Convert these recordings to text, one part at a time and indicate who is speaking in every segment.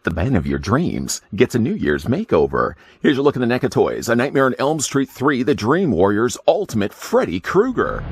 Speaker 1: The man of your dreams gets a New Year's makeover. Here's your look at the NECA toys. A Nightmare on Elm Street 3, The Dream Warrior's ultimate Freddy Krueger.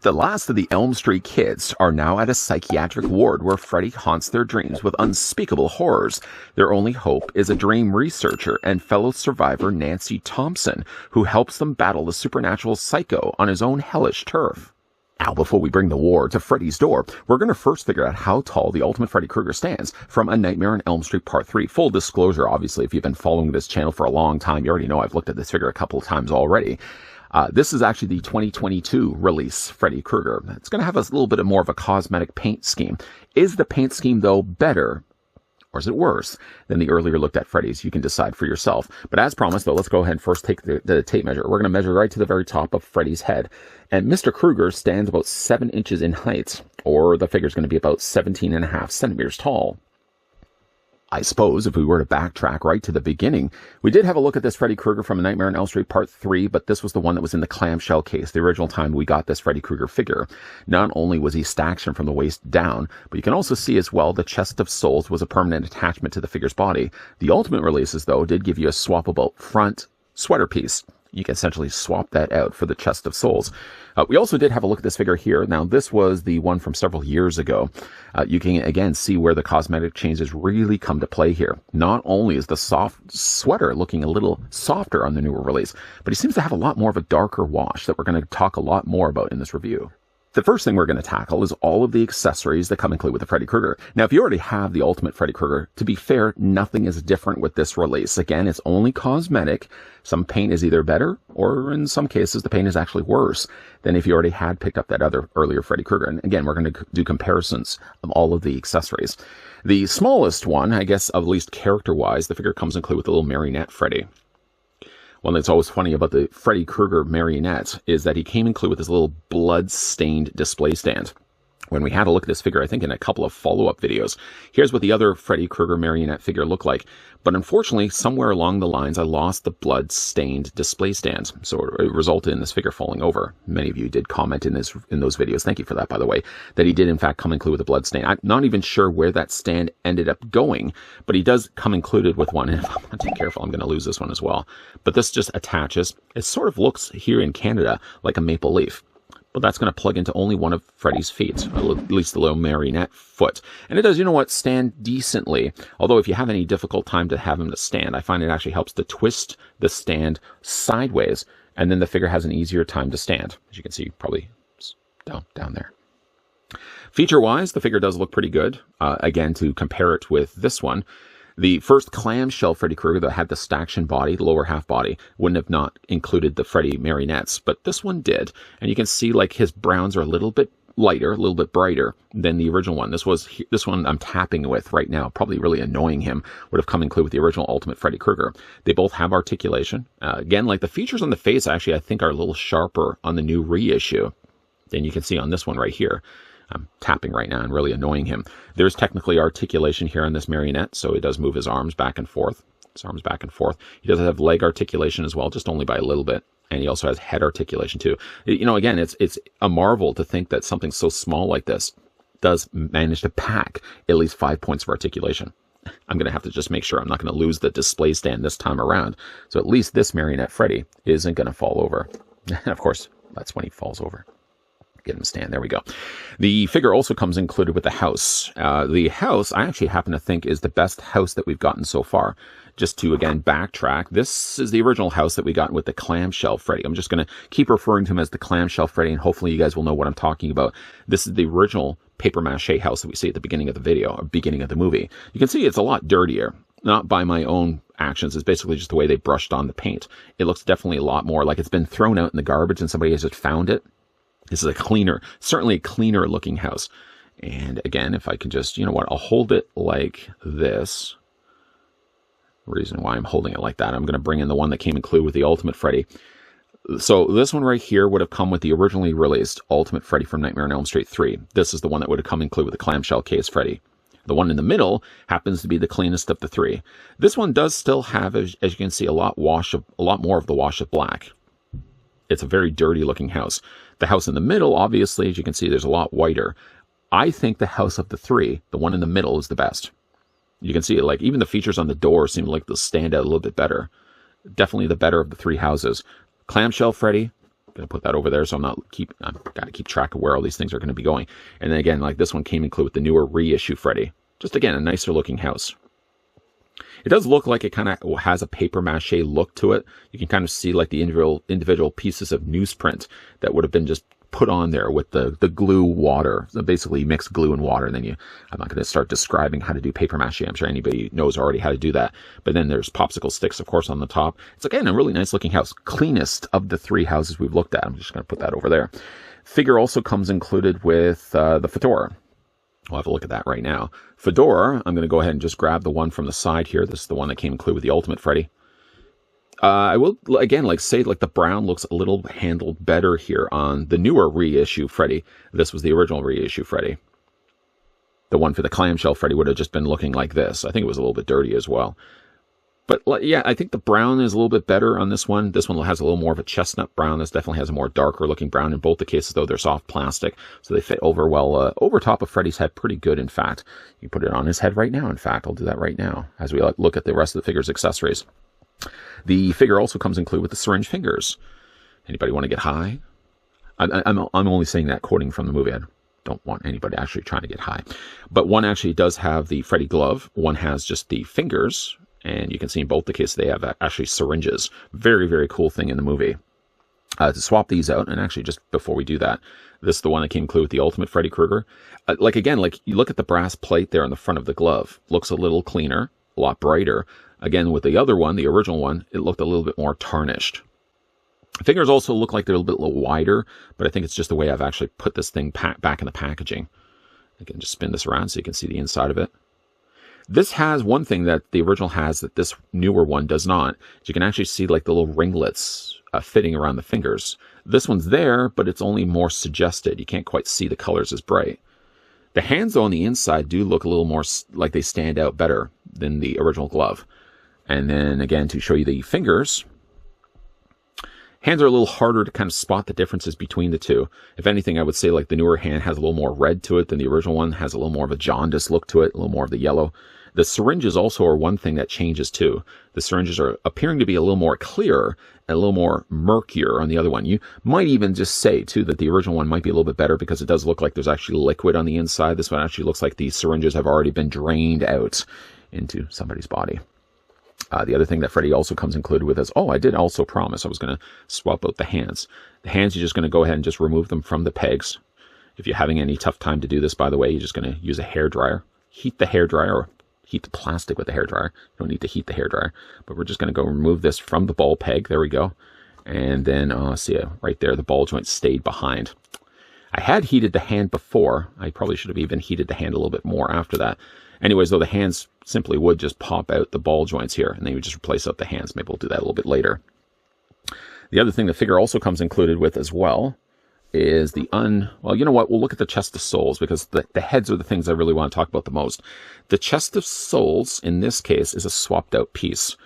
Speaker 1: The last of the Elm Street kids are now at a psychiatric ward where Freddy haunts their dreams with unspeakable horrors. Their only hope is a dream researcher and fellow survivor Nancy Thompson, who helps them battle the supernatural psycho on his own hellish turf. Now, before we bring the war to Freddy's door, we're going to first figure out how tall the ultimate Freddy Krueger stands from A Nightmare on Elm Street Part 3. Full disclosure, obviously, if you've been following this channel for a long time, you already know I've looked at this figure a couple of times already. This is actually the 2022 release Freddy Krueger. It's going to have a little bit more of a cosmetic paint scheme. Is the paint scheme, though, better or is it worse than the earlier looked at Freddy's? You can decide for yourself. But as promised, though, let's go ahead and first take the tape measure. We're going to measure right to the very top of Freddy's head. And Mr. Krueger stands about 7 inches in height, or the figure is going to be about 17.5 centimeters tall. I suppose if we were to backtrack right to the beginning, we did have a look at this Freddy Krueger from A Nightmare on Elm Street Part 3, but this was the one that was in the clamshell case, the original time we got this Freddy Krueger figure. Not only was he staction from the waist down, but you can also see as well the chest of souls was a permanent attachment to the figure's body. The ultimate releases, though, did give you a swappable front sweater piece. You can essentially swap that out for the chest of souls. We also did have a look at this figure here. Now, this was the one from several years ago. You can, again, see where the cosmetic changes really come to play here. Not only is the soft sweater looking a little softer on the newer release, but he seems to have a lot more of a darker wash that we're going to talk a lot more about in this review. The first thing we're going to tackle is all of the accessories that come included with the Freddy Krueger. Now, if you already have the ultimate Freddy Krueger, to be fair, nothing is different with this release. Again, it's only cosmetic. Some paint is either better, or in some cases, the paint is actually worse than if you already had picked up that other earlier Freddy Krueger. And again, we're going to do comparisons of all of the accessories. The smallest one, I guess, at least character-wise, the figure comes included with a little marionette Freddy. One thing that's always funny about the Freddy Krueger marionette is that he came included with this little blood-stained display stand. When we had a look at this figure, I think in a couple of follow-up videos, here's what the other Freddy Krueger marionette figure looked like. But unfortunately, somewhere along the lines, I lost the blood-stained display stand. So it resulted in this figure falling over. Many of you did comment in those videos, thank you for that, by the way, that he did in fact come included with a blood stain. I'm not even sure where that stand ended up going, but he does come included with one. And if I'm not too careful, I'm going to lose this one as well. But this just attaches. It sort of looks here in Canada like a maple leaf. But that's going to plug into only one of Freddy's feet, at least the little marionette foot. And it does, you know what, stand decently. Although if you have any difficult time to have him to stand, I find it actually helps to twist the stand sideways, and then the figure has an easier time to stand. As you can see, probably down there. Feature-wise, the figure does look pretty good. Again, to compare it with this one, the first clamshell Freddy Krueger that had the staction body, the lower half body, wouldn't have not included the Freddy marionettes, but this one did. And you can see like his browns are a little bit lighter, a little bit brighter than the original one. This one I'm tapping with right now, probably really annoying him, would have come included with the original Ultimate Freddy Krueger. They both have articulation. Again, like the features on the face, actually, I think are a little sharper on the new reissue than you can see on this one right here. I'm tapping right now and really annoying him. There's technically articulation here on this marionette, so he does move his arms back and forth. His arms back and forth. He does have leg articulation as well, just only by a little bit. And he also has head articulation too. You know, again, it's a marvel to think that something so small like this does manage to pack at least 5 points of articulation. I'm going to have to just make sure I'm not going to lose the display stand this time around. So at least this marionette Freddy isn't going to fall over. Of course, that's when he falls over. Get him to stand. There we go. The figure also comes included with the house. The house, I actually happen to think, is the best house that we've gotten so far. Just to, again, backtrack, this is the original house that we got with the clamshell Freddy. I'm just going to keep referring to him as the clamshell Freddy, and hopefully you guys will know what I'm talking about. This is the original paper mache house that we see at the beginning of the video, or beginning of the movie. You can see it's a lot dirtier. Not by my own actions. It's basically just the way they brushed on the paint. It looks definitely a lot more like it's been thrown out in the garbage and somebody has just found it. This is a cleaner, certainly a cleaner looking house. And again, if I can just, you know what, I'll hold it like this. reason why I'm holding it like that. I'm going to bring in the one that came included with the Ultimate Freddy. So this one right here would have come with the originally released Ultimate Freddy from Nightmare on Elm Street 3. This is the one that would have come included with the clamshell case Freddy. The one in the middle happens to be the cleanest of the three. This one does still have, as you can see, a lot more of the wash of black. It's a very dirty looking house. The house in the middle, obviously, as you can see, there's a lot whiter. I think the house of the three, the one in the middle, is the best. You can see it, like even the features on the door seem like they'll stand out a little bit better. Definitely the better of the three houses. Clamshell Freddy, I'm going to put that over there so I've got to keep track of where all these things are going to be going. And then again, like this one came included with the newer reissue Freddy. Just again, a nicer looking house. It does look like it kind of has a paper mache look to it. You can kind of see like the individual pieces of newsprint that would have been just put on there with the glue water. So basically you mix glue and water, and then I'm not going to start describing how to do paper mache. I'm sure anybody knows already how to do that. But then there's popsicle sticks, of course, on the top. It's again a really nice looking house. Cleanest of the three houses we've looked at. I'm just going to put that over there. Figure also comes included with the fedora. We'll have a look at that right now. Fedora, I'm going to go ahead and just grab the one from the side here. This is the one that came included with the Ultimate Freddy. I will, again, say the brown looks a little handled better here on the newer reissue Freddy. This was the original reissue Freddy. The one for the clamshell Freddy would have just been looking like this. I think it was a little bit dirty as well. But yeah, I think the brown is a little bit better on this one. This one has a little more of a chestnut brown. This definitely has a more darker looking brown. In both the cases, though, they're soft plastic, so they fit over well over top of Freddy's head pretty good, in fact. You can put it on his head right now, in fact. I'll do that right now as we look at the rest of the figure's accessories. The figure also comes included with the syringe fingers. Anybody want to get high? I'm only saying that quoting from the movie. I don't want anybody actually trying to get high. But one actually does have the Freddy glove. One has just the fingers. And you can see in both the cases they have actually syringes. Very, very cool thing in the movie. To swap these out, and actually just before we do that, this is the one that came included with the Ultimate Freddy Krueger. Again, you look at the brass plate there on the front of the glove. Looks a little cleaner, a lot brighter. Again, with the other one, the original one, it looked a little bit more tarnished. Fingers also look like they're a little wider, but I think it's just the way I've actually put this thing back in the packaging. I can just spin this around so you can see the inside of it. This has one thing that the original has that this newer one does not. You can actually see the little ringlets fitting around the fingers. This one's there, but it's only more suggested. You can't quite see the colors as bright. The hands, though, on the inside do look a little more like they stand out better than the original glove. And then, again, to show you the fingers, hands are a little harder to kind of spot the differences between the two. If anything, I would say the newer hand has a little more red to it than the original one, has a little more of a jaundice look to it, a little more of the yellow. The syringes also are one thing that changes too. The syringes are appearing to be a little more clear and a little more murkier on the other one. You might even just say too that the original one might be a little bit better because it does look like there's actually liquid on the inside. This one actually looks like the syringes have already been drained out into somebody's body. The other thing that Freddy also comes included with is, I did also promise I was going to swap out the hands. The hands, you're just going to go ahead and just remove them from the pegs. If you're having any tough time to do this, by the way, you're just going to use a hairdryer. Heat the hairdryer, or heat the plastic with the hairdryer. You don't need to heat the hairdryer. But we're just going to go remove this from the ball peg. There we go. And then, see, right there, the ball joint stayed behind. I had heated the hand before. I probably should have even heated the hand a little bit more after that. Anyways, though, the hands simply would just pop out the ball joints here, and then you would just replace out the hands. Maybe we'll do that a little bit later. The other thing the figure also comes included with as well is well, you know what? We'll look at the chest of souls, because the heads are the things I really want to talk about the most. The chest of souls, in this case, is a swapped out piece.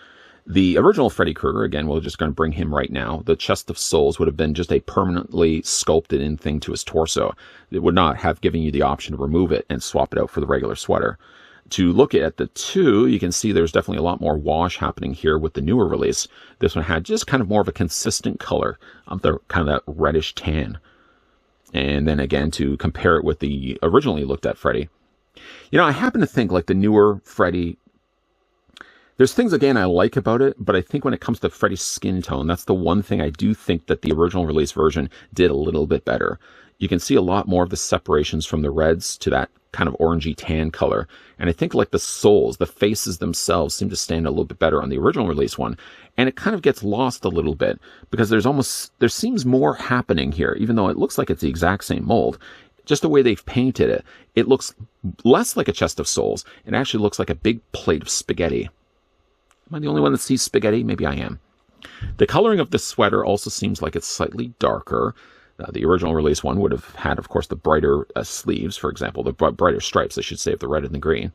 Speaker 1: The original Freddy Krueger, again, we're just going to bring him right now. The chest of souls would have been just a permanently sculpted in thing to his torso. It would not have given you the option to remove it and swap it out for the regular sweater. To look at the two, you can see there's definitely a lot more wash happening here with the newer release. This one had just kind of more of a consistent color, kind of that reddish tan. And then again, to compare it with the originally looked at Freddy. I happen to think the newer Freddy, there's things, again, I like about it, but I think when it comes to Freddy's skin tone, that's the one thing I do think that the original release version did a little bit better. You can see a lot more of the separations from the reds to that kind of orangey tan color. And I think the souls, the faces themselves seem to stand a little bit better on the original release one. And it kind of gets lost a little bit because there seems more happening here, even though it looks like it's the exact same mold. Just the way they've painted it, it looks less like a chest of souls. It actually looks like a big plate of spaghetti. Am I the only one that sees spaghetti? Maybe I am. The coloring of the sweater also seems like it's slightly darker. The original release one would have had, of course, the brighter sleeves, for example, the brighter stripes, I should say, of the red and the green.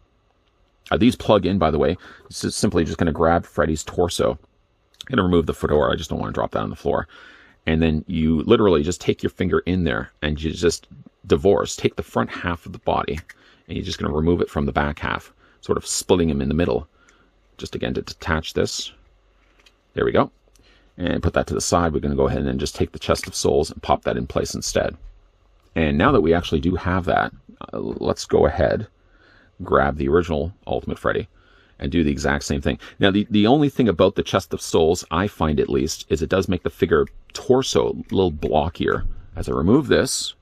Speaker 1: These plug in, by the way. This is simply just going to grab Freddy's torso. I'm going to remove the fedora. I just don't want to drop that on the floor. And then you literally just take your finger in there and you just take the front half of the body and you're just going to remove it from the back half, sort of splitting him in the middle. Just again to detach this. There we go. And put that to the side. We're going to go ahead and then just take the chest of souls and pop that in place instead. And now that we actually do have that, let's go ahead, grab the original Ultimate Freddy, and do the exact same thing. Now, the only thing about the chest of souls, I find at least, is it does make the figure torso a little blockier. As I remove this,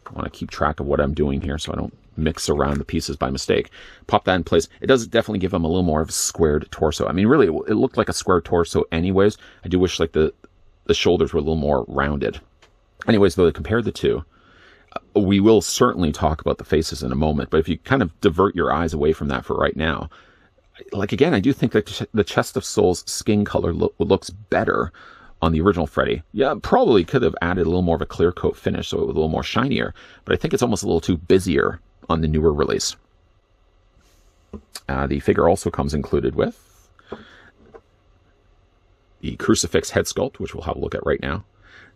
Speaker 1: I want to keep track of what I'm doing here so I don't mix around the pieces by mistake. Pop that in place. It does definitely give him a little more of a squared torso. I mean, really, it looked like a square torso anyways. I do wish like the shoulders were a little more rounded. Anyways, though, to compare the two, we will certainly talk about the faces in a moment, but if you kind of divert your eyes away from that for right now, like again, I do think that the chest of souls skin color looks better on the original Freddy. Yeah, probably could have added a little more of a clear coat finish so it was a little more shinier, but I think it's almost a little too busier on the newer release. The figure also comes included with the crucifix head sculpt, which we'll have a look at right now.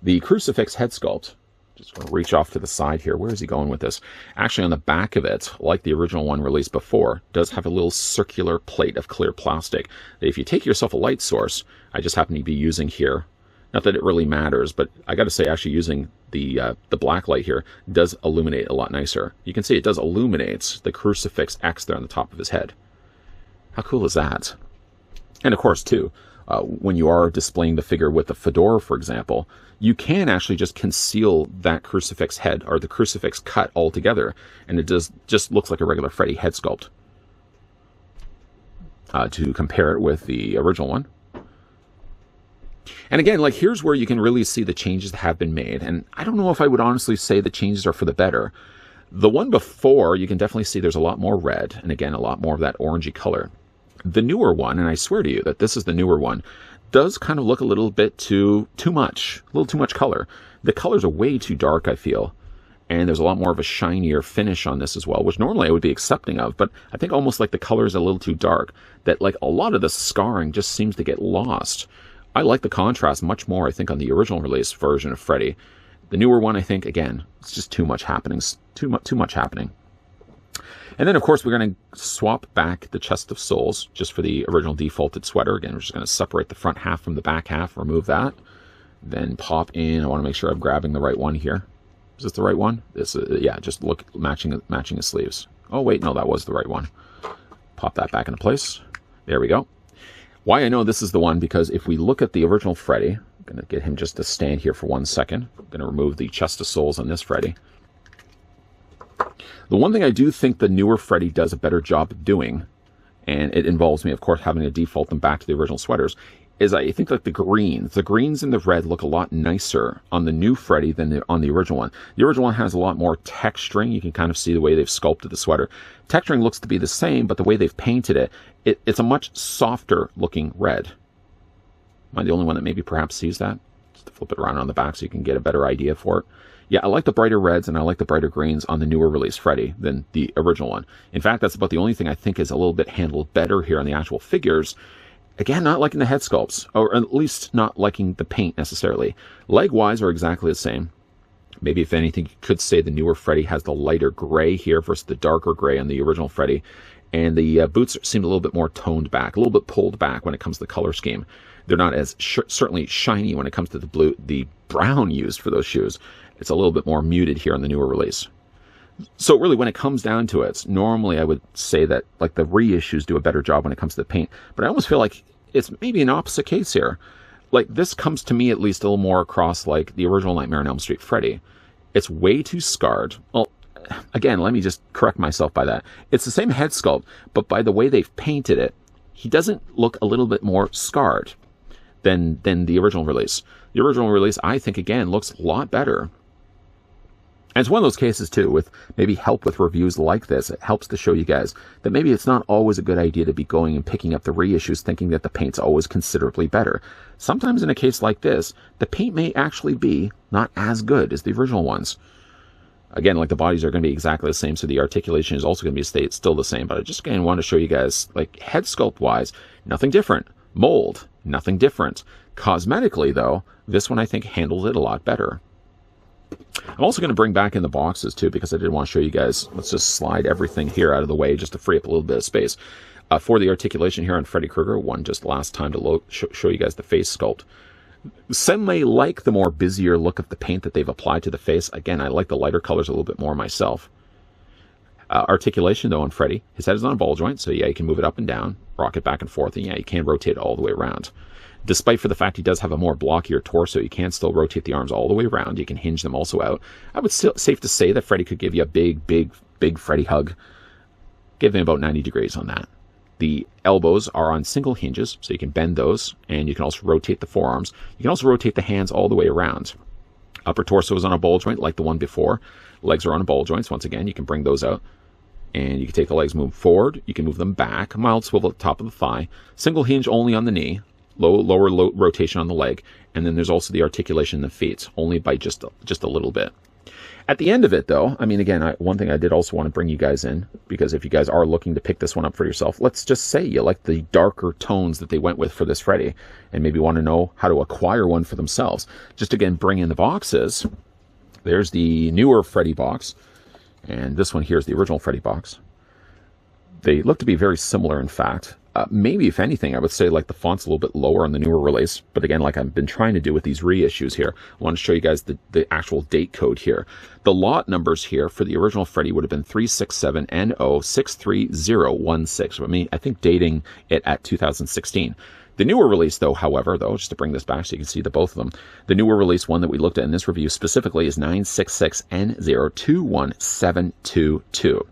Speaker 1: The crucifix head sculpt, just going to reach off to the side here. Where is he going with this? Actually, on the back of it, like the original one released before, does have a little circular plate of clear plastic that if you take yourself a light source, I just happen to be using here. Not that it really matters, but I got to say, actually using the black light here does illuminate a lot nicer. You can see it does illuminate the crucifix X there on the top of his head. How cool is that? And of course, too, when you are displaying the figure with the fedora, for example, you can actually just conceal that crucifix head or the crucifix cut altogether, and it just looks like a regular Freddy head sculpt. To compare it with the original one. And again, like here's where you can really see the changes that have been made. And I don't know if I would honestly say the changes are for the better. The one before, you can definitely see there's a lot more red, and again, a lot more of that orangey color. The newer one, and I swear to you that this is the newer one, does kind of look a little bit too much, a little too much color. The colors are way too dark, I feel. And there's a lot more of a shinier finish on this as well, which normally I would be accepting of, but I think almost like the color is a little too dark, that like a lot of the scarring just seems to get lost. I like the contrast much more, I think, on the original release version of Freddy. The newer one, I think, again, it's just too much happening. Too much happening. And then, of course, we're going to swap back the chest of souls just for the original defaulted sweater. Again, we're just going to separate the front half from the back half, remove that. Then pop in. I want to make sure I'm grabbing the right one here. Is this the right one? This, yeah, just look, matching his sleeves. Oh, wait, no, that was the right one. Pop that back into place. There we go. Why I know this is the one, because if we look at the original Freddy, I'm going to get him just to stand here for 1 second. I'm going to remove the chest of souls on this Freddy. The one thing I do think the newer Freddy does a better job of doing, and it involves me, of course, having to default them back to the original sweaters, is I think like the greens and the red look a lot nicer on the new Freddy than on the original one. The original one has a lot more texturing. You can kind of see the way they've sculpted the sweater. Texturing looks to be the same, but the way they've painted it, it's a much softer looking red. Am I the only one that maybe perhaps sees that? Just to flip it around on the back so you can get a better idea for it. Yeah, I like the brighter reds and I like the brighter greens on the newer release Freddy than the original one. In fact, that's about the only thing I think is a little bit handled better here on the actual figures. Again, not liking the head sculpts, or at least not liking the paint necessarily. Leg-wise are exactly the same. Maybe if anything, you could say the newer Freddy has the lighter gray here versus the darker gray on the original Freddy. And the boots seem a little bit more toned back, a little bit pulled back when it comes to the color scheme. They're not as certainly shiny when it comes to the brown used for those shoes. It's a little bit more muted here on the newer release. So really, when it comes down to it, normally I would say that like the reissues do a better job when it comes to the paint. But I almost feel like it's maybe an opposite case here. Like this comes to me at least a little more across like the original Nightmare on Elm Street Freddy. It's way too scarred. Well, again, let me just correct myself by that. It's the same head sculpt, but by the way they've painted it, he doesn't look a little bit more scarred than the original release. The original release, I think, again, looks a lot better. And it's one of those cases, too, with maybe help with reviews like this. It helps to show you guys that maybe it's not always a good idea to be going and picking up the reissues thinking that the paint's always considerably better. Sometimes in a case like this, the paint may actually be not as good as the original ones. Again, like the bodies are going to be exactly the same, so the articulation is also going to be still the same. But I just again want to show you guys, like head sculpt-wise, nothing different. Mold, nothing different. Cosmetically, though, this one I think handled it a lot better. I'm also going to bring back in the boxes, too, because I did want to show you guys. Let's just slide everything here out of the way just to free up a little bit of space. For the articulation here on Freddy Krueger, one just last time to show you guys the face sculpt. Some may like the more busier look of the paint that they've applied to the face. Again, I like the lighter colors a little bit more myself. Articulation, though, on Freddy, his head is on a ball joint, so yeah, you can move it up and down, rock it back and forth, and yeah, you can rotate it all the way around. Despite for the fact he does have a more blockier torso, you can still rotate the arms all the way around. You can hinge them also out. I would still safe to say that Freddy could give you a big Freddy hug. Give him about 90 degrees on that. The elbows are on single hinges, so you can bend those, and you can also rotate the forearms. You can also rotate the hands all the way around. Upper torso is on a ball joint like the one before. Legs are on ball joints. Once again, you can bring those out. And you can take the legs, move forward. You can move them back. Mild swivel at the top of the thigh. Single hinge only on the knee. Lower rotation on the leg. And then there's also the articulation in the feet, only by just a little bit. At the end of it, though, I mean, again, one thing I did also want to bring you guys in, because if you guys are looking to pick this one up for yourself, let's just say you like the darker tones that they went with for this Freddy, and maybe want to know how to acquire one for themselves. Just again, bring in the boxes. There's the newer Freddy box, and this one here is the original Freddy box. They look to be very similar, in fact. Maybe, if anything, I would say like the font's a little bit lower on the newer release. But again, like I've been trying to do with these reissues here, I want to show you guys the actual date code here. The lot numbers here for the original Freddy would have been 367NO63016. I think dating it at 2016. The newer release, though, however, just to bring this back so you can see both of them, the newer release one that we looked at in this review specifically is 966N021722.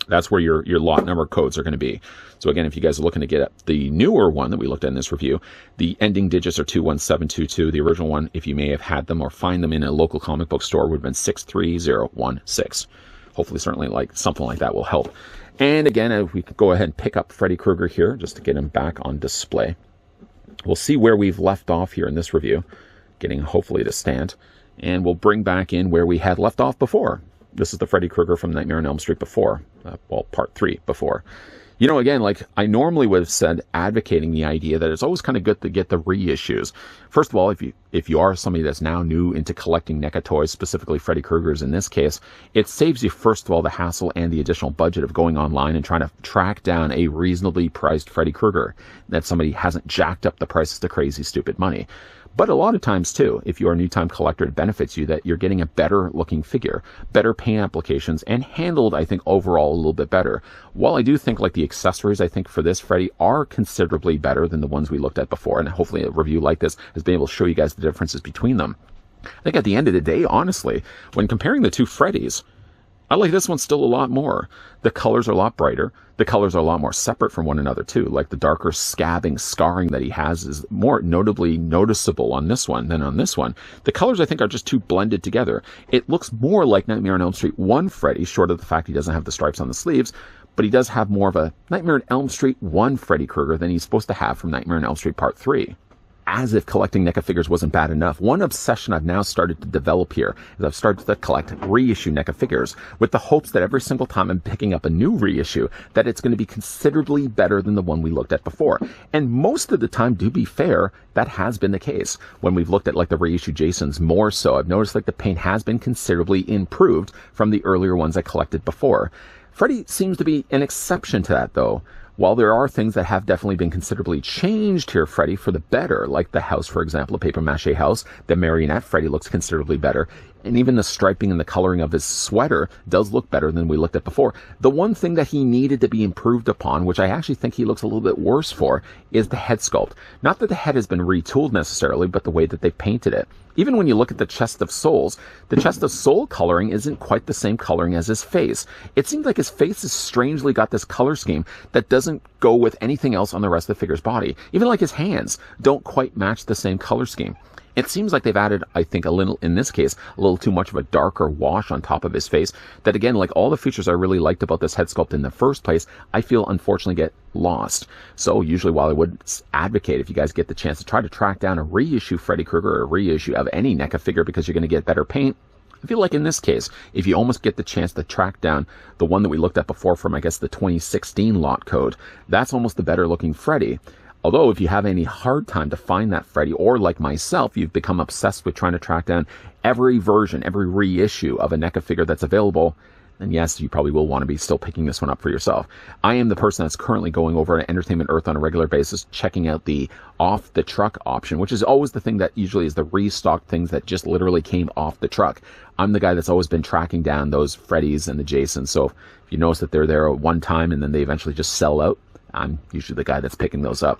Speaker 1: That's where your lot number codes are going to be. So again, if you guys are looking to get the newer one that we looked at in this review, the ending digits are 21722. The original one, if you may have had them or find them in a local comic book store, would have been 63016. Hopefully, certainly like something like that will help. And again, if we could go ahead and pick up Freddy Krueger here, just to get him back on display. We'll see where we've left off here in this review, getting hopefully to stand. And we'll bring back in where we had left off before. This is the Freddy Krueger from Nightmare on Elm Street before. Well, part 3 before. You know, again, like I normally would have said, advocating the idea that it's always kind of good to get the reissues. First of all, if you are somebody that's now new into collecting NECA toys, specifically Freddy Krueger's in this case, it saves you, first of all, the hassle and the additional budget of going online and trying to track down a reasonably priced Freddy Krueger, that somebody hasn't jacked up the prices to crazy, stupid money. But a lot of times, too, if you're a new-time collector, it benefits you that you're getting a better-looking figure, better paint applications, and handled, I think, overall a little bit better. While I do think, like, the accessories, I think, for this Freddy are considerably better than the ones we looked at before, and hopefully a review like this has been able to show you guys the differences between them. I think at the end of the day, honestly, when comparing the two Freddys, I like this one still a lot more. The colors are a lot brighter. The colors are a lot more separate from one another, too. Like the darker scabbing, scarring that he has is more notably noticeable on this one than on this one. The colors, I think, are just too blended together. It looks more like Nightmare on Elm Street 1 Freddy, short of the fact he doesn't have the stripes on the sleeves, but he does have more of a Nightmare on Elm Street 1 Freddy Krueger than he's supposed to have from Nightmare on Elm Street Part 3. As if collecting NECA figures wasn't bad enough, one obsession I've now started to develop here is I've started to collect reissue NECA figures with the hopes that every single time I'm picking up a new reissue, that it's going to be considerably better than the one we looked at before. And most of the time, to be fair, that has been the case. When we've looked at like the reissue Jasons more so, I've noticed like the paint has been considerably improved from the earlier ones I collected before. Freddy seems to be an exception to that, though. While there are things that have definitely been considerably changed here, Freddy, for the better, like the house, for example, a papier-mâché house, the marionette Freddy looks considerably better, and even the striping and the coloring of his sweater does look better than we looked at before. The one thing that he needed to be improved upon, which I actually think he looks a little bit worse for, is the head sculpt. Not that the head has been retooled necessarily, but the way that they've painted it. Even when you look at the chest of souls, the chest of soul coloring isn't quite the same coloring as his face. It seems like his face has strangely got this color scheme that doesn't go with anything else on the rest of the figure's body. Even like his hands don't quite match the same color scheme. It seems like they've added, I think, a little, in this case, a little too much of a darker wash on top of his face. That, again, like all the features I really liked about this head sculpt in the first place, I feel unfortunately get lost. So usually, while I would advocate, if you guys get the chance to try to track down a reissue Freddy Krueger or a reissue of any NECA figure because you're going to get better paint, I feel like in this case, if you almost get the chance to track down the one that we looked at before from, I guess, the 2016 lot code, that's almost the better looking Freddy. Although, if you have any hard time to find that Freddy, or like myself, you've become obsessed with trying to track down every version, every reissue of a NECA figure that's available, then yes, you probably will want to be still picking this one up for yourself. I am the person that's currently going over to Entertainment Earth on a regular basis, checking out the off the truck option, which is always the thing that usually is the restocked things that just literally came off the truck. I'm the guy that's always been tracking down those Freddys and the Jasons. So if you notice that they're there at one time and then they eventually just sell out, I'm usually the guy that's picking those up.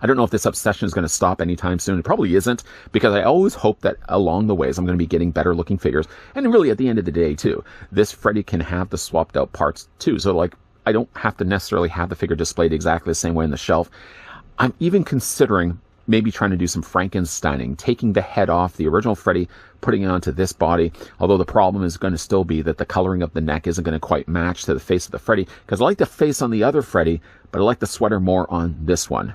Speaker 1: I don't know if this obsession is going to stop anytime soon. It probably isn't, because I always hope that along the ways I'm going to be getting better looking figures. And really at the end of the day too, this Freddy can have the swapped out parts too. So like, I don't have to necessarily have the figure displayed exactly the same way on the shelf. I'm even considering maybe trying to do some Frankensteining, taking the head off the original Freddy, putting it onto this body. Although the problem is going to still be that the coloring of the neck isn't going to quite match to the face of the Freddy, because I like the face on the other Freddy, but I like the sweater more on this one.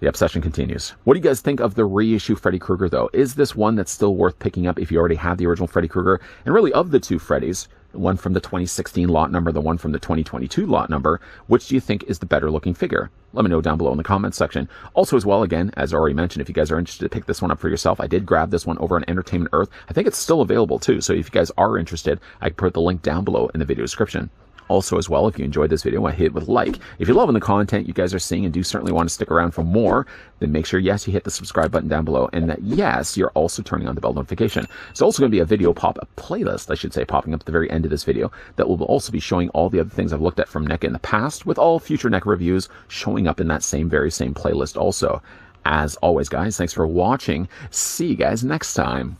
Speaker 1: The obsession continues. What do you guys think of the reissue Freddy Krueger, though? Is this one that's still worth picking up if you already have the original Freddy Krueger? And really, of the two Freddys, the one from the 2016 lot number, the one from the 2022 lot number, which do you think is the better looking figure? Let me know down below in the comments section. Also, as well, again, as already mentioned, if you guys are interested to pick this one up for yourself, I did grab this one over on Entertainment Earth. I think it's still available, too. So if you guys are interested, I can put the link down below in the video description. Also, as well, if you enjoyed this video, hit it with like. If you're loving the content you guys are seeing and do certainly want to stick around for more, then make sure, yes, you hit the subscribe button down below, and that, yes, you're also turning on the bell notification. There's also going to be a video a playlist, I should say, popping up at the very end of this video that will also be showing all the other things I've looked at from NECA in the past, with all future NECA reviews showing up in that very same playlist also. As always, guys, thanks for watching. See you guys next time.